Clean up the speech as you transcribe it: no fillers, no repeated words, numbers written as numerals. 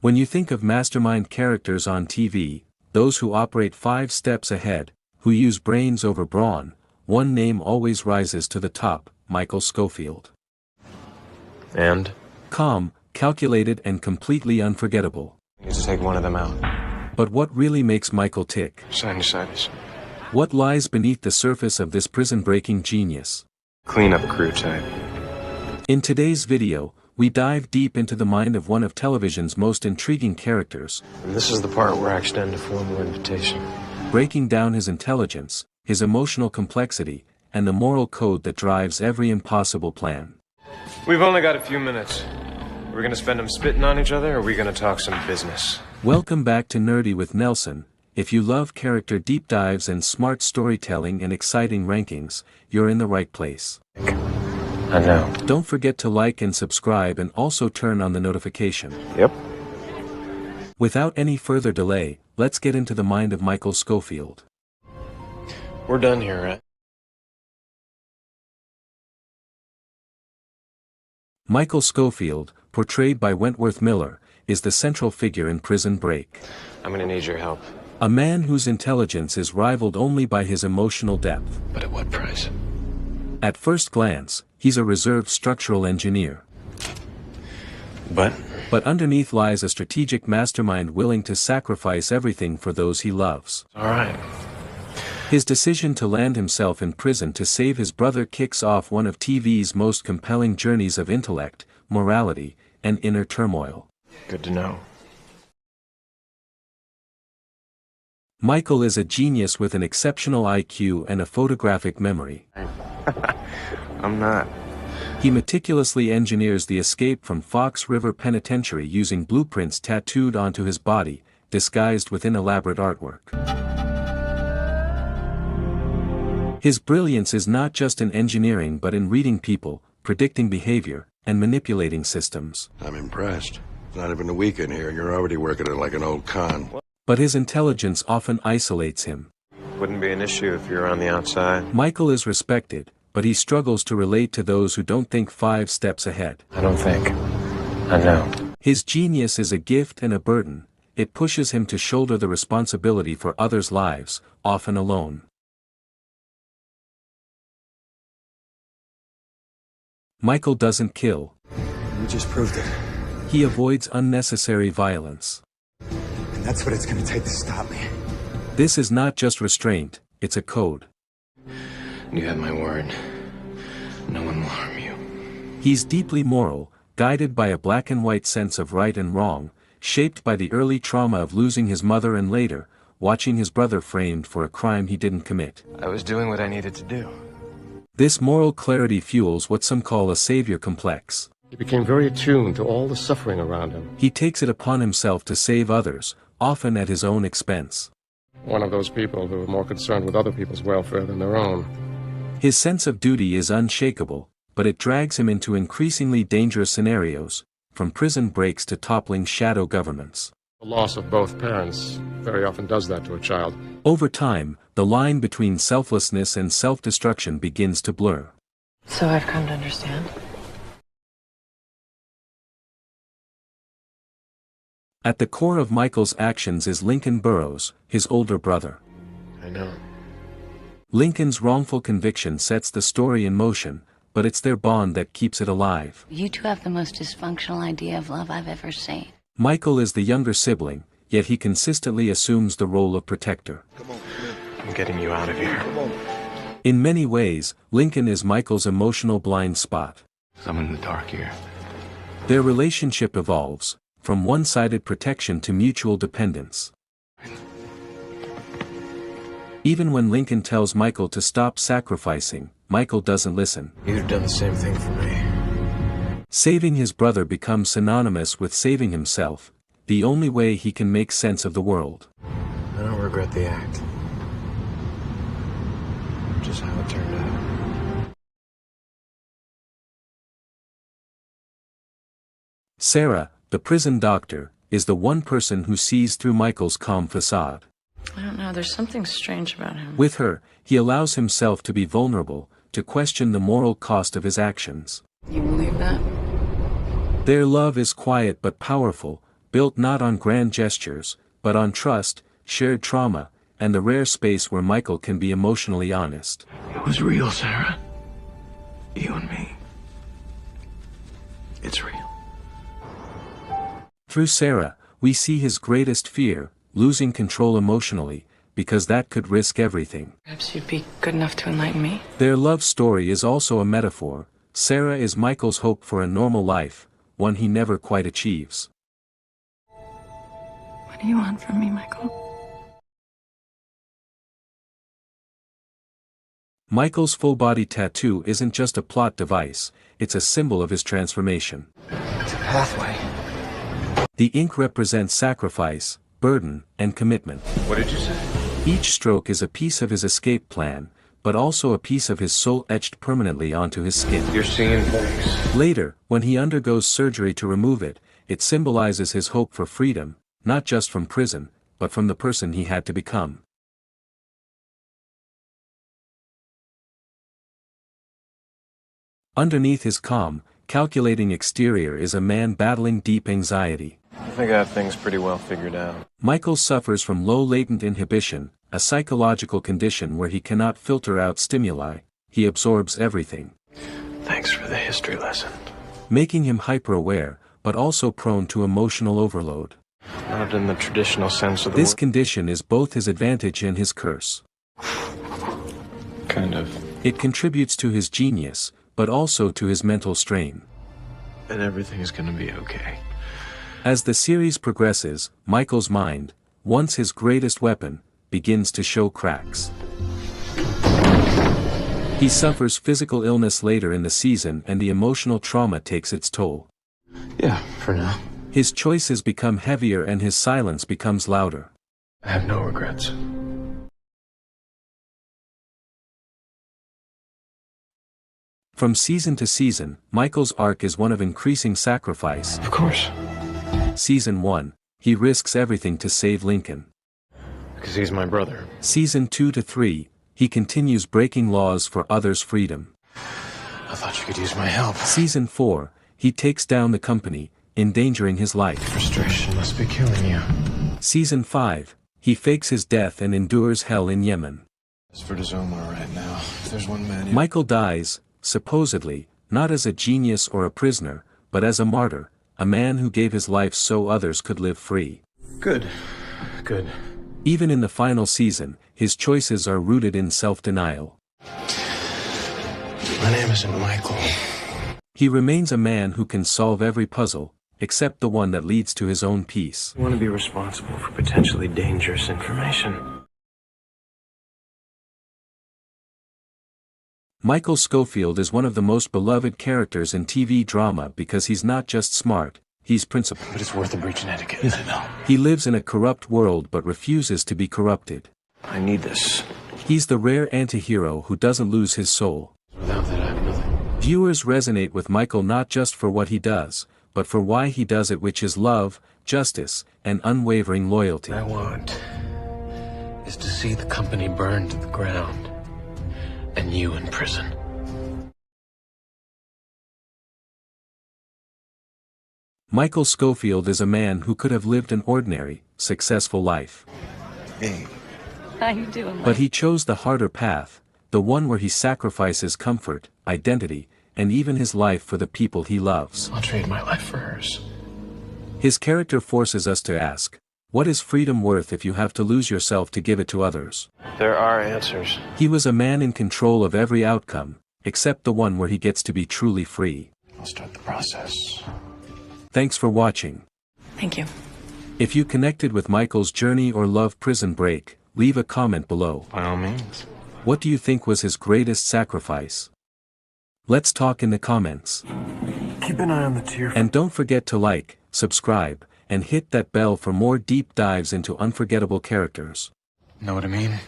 When you think of mastermind characters on TV, those who operate 5 steps ahead, who use brains over brawn, one name always rises to the top: Michael Scofield. And? Calm, calculated and completely unforgettable. You just take one of them out. But what really makes Michael tick? Sinusitis. What lies beneath the surface of this prison-breaking genius? Cleanup crew type. In today's video, we dive deep into the mind of one of television's most intriguing characters. And this is the part where I extend a formal invitation. Breaking down his intelligence, his emotional complexity, and the moral code that drives every impossible plan. We've only got a few minutes. We're gonna spend them spitting on each other, or are we gonna talk some business? Welcome back to Nerdy with Nelson. If you love character deep dives and smart storytelling and exciting rankings, you're in the right place. I know. Don't forget to like and subscribe, and also turn on the notification. Yep. Without any further delay, let's get into the mind of Michael Scofield. We're done here, right? Michael Scofield, portrayed by Wentworth Miller, is the central figure in Prison Break. I'm gonna need your help. A man whose intelligence is rivaled only by his emotional depth. But at what price? At first glance, he's a reserved structural engineer. But underneath lies a strategic mastermind willing to sacrifice everything for those he loves. Alright. His decision to land himself in prison to save his brother kicks off one of TV's most compelling journeys of intellect, morality, and inner turmoil. Good to know. Michael is a genius with an exceptional IQ and a photographic memory. I'm not. He meticulously engineers the escape from Fox River Penitentiary using blueprints tattooed onto his body, disguised within elaborate artwork. His brilliance is not just in engineering but in reading people, predicting behavior, and manipulating systems. I'm impressed. It's not even a week in here and you're already working it like an old con. But his intelligence often isolates him. Wouldn't be an issue if you're on the outside. Michael is respected, but he struggles to relate to those who don't think 5 steps ahead. I don't think. I know. His genius is a gift and a burden. It pushes him to shoulder the responsibility for others' lives, often alone. Michael doesn't kill. You just proved it. He avoids unnecessary violence. And that's what it's gonna take to stop me. This is not just restraint, it's a code. You have my word. No one will harm you. He's deeply moral, guided by a black and white sense of right and wrong, shaped by the early trauma of losing his mother and later, watching his brother framed for a crime he didn't commit. I was doing what I needed to do. This moral clarity fuels what some call a savior complex. He became very attuned to all the suffering around him. He takes it upon himself to save others, often at his own expense. One of those people who are more concerned with other people's welfare than their own. His sense of duty is unshakable, but it drags him into increasingly dangerous scenarios, from prison breaks to toppling shadow governments. The loss of both parents very often does that to a child. Over time, the line between selflessness and self-destruction begins to blur. So I've come to understand. At the core of Michael's actions is Lincoln Burrows, his older brother. I know. Lincoln's wrongful conviction sets the story in motion, but it's their bond that keeps it alive. You two have the most dysfunctional idea of love I've ever seen. Michael is the younger sibling, yet he consistently assumes the role of protector. I'm getting you out of here. In many ways, Lincoln is Michael's emotional blind spot. I'm in the dark here. Their relationship evolves, from one-sided protection to mutual dependence. Even when Lincoln tells Michael to stop sacrificing, Michael doesn't listen. You'd have done the same thing for me. Saving his brother becomes synonymous with saving himself, the only way he can make sense of the world. I don't regret the act. Just how it turned out. Sarah, the prison doctor, is the one person who sees through Michael's calm facade. I don't know, there's something strange about him. With her, he allows himself to be vulnerable, to question the moral cost of his actions. You believe that? Their love is quiet but powerful, built not on grand gestures, but on trust, shared trauma, and the rare space where Michael can be emotionally honest. It was real, Sarah. You and me. It's real. Through Sarah, we see his greatest fear, losing control emotionally, because that could risk everything. Perhaps you'd be good enough to enlighten me. Their love story is also a metaphor. Sarah is Michael's hope for a normal life, one he never quite achieves. What do you want from me, Michael? Michael's full-body tattoo isn't just a plot device, it's a symbol of his transformation. It's a pathway. The ink represents sacrifice, burden, and commitment. What did you say? Each stroke is a piece of his escape plan, but also a piece of his soul etched permanently onto his skin. You're seeing things. Later, when he undergoes surgery to remove it, it symbolizes his hope for freedom, not just from prison, but from the person he had to become. Underneath his calm, calculating exterior is a man battling deep anxiety. I think I have things pretty well figured out. Michael suffers from low latent inhibition, a psychological condition where he cannot filter out stimuli, he absorbs everything. Thanks for the history lesson. Making him hyper-aware, but also prone to emotional overload. Not in the traditional sense of the This word. condition is both his advantage and his curse. Kind of. It contributes to his genius, but also to his mental strain. And everything is gonna be okay. As the series progresses, Michael's mind, once his greatest weapon, begins to show cracks. He suffers physical illness later in the season and the emotional trauma takes its toll. Yeah, for now. His choices become heavier and his silence becomes louder. I have no regrets. From season to season, Michael's arc is one of increasing sacrifice. Of course. Season 1, he risks everything to save Lincoln. Because he's my brother. Season 2 to 3, he continues breaking laws for others' freedom. I thought you could use my help. Season 4, he takes down the company, endangering his life. Frustration must be killing you. Season 5, he fakes his death and endures hell in Yemen. It's for Dizoma right now. If there's one man Michael dies, supposedly, not as a genius or a prisoner, but as a martyr, a man who gave his life so others could live free. Good. Good. Even in the final season, his choices are rooted in self-denial. My name isn't Michael. He remains a man who can solve every puzzle, except the one that leads to his own peace. I want to be responsible for potentially dangerous information. Michael Scofield is one of the most beloved characters in TV drama because he's not just smart, he's principled. But it's worth a breach in etiquette, is it not? He lives in a corrupt world but refuses to be corrupted. I need this. He's the rare anti-hero who doesn't lose his soul. Without that, I have nothing. Viewers resonate with Michael not just for what he does, but for why he does it, which is love, justice, and unwavering loyalty. What I want is to see the company burn to the ground, and you in prison. Michael Scofield is a man who could have lived an ordinary, successful life. Hey. How you doing, But he chose the harder path, the one where he sacrifices comfort, identity, and even his life for the people he loves. I'll trade my life for hers. His character forces us to ask, what is freedom worth if you have to lose yourself to give it to others? There are answers. He was a man in control of every outcome, except the one where he gets to be truly free. I'll start the process. Thanks for watching. Thank you. If you connected with Michael's journey or love Prison Break, leave a comment below. By all means. What do you think was his greatest sacrifice? Let's talk in the comments. Keep an eye on the tier. And don't forget to like, subscribe, and hit that bell for more deep dives into unforgettable characters. Know what I mean?